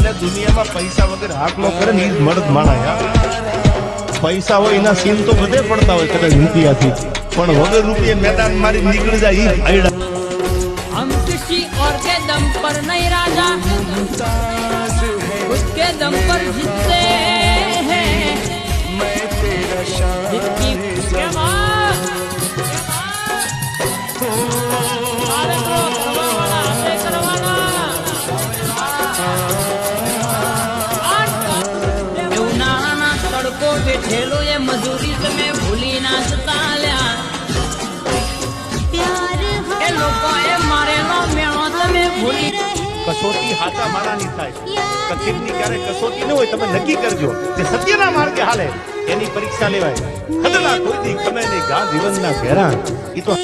એટલે દુનિયામાં પૈસા વગર હાથ નો કરે ને ઈ જ મર્દ માણા યાર પૈસા હોય એના સીન તો બધે પડતા હોય કદાચ રૂપિયાથી પણ વગર રૂપિયા મેદાન મારી નીકળી જાય ઈ આયડા हम किसी और के दम पर नहीं राजा उसके दम पर जीतते हैं जिसकी तड़को ठेलो ये मजूरी તમે ભૂલી ના જતા લ્યા એ લોકો એ મારેલો મેળો તમે ભૂલી કસોટી હાચા મારાની થાય કથિતની ક્યારે કસોટી ન હોય તમે નક્કી કરજો કે સત્યના માર્ગે હાલે એની પરીક્ષા લેવાય ખતરા કોઈ દી ગમે નહીં ગા જીવનના ઘેરા ઈ તો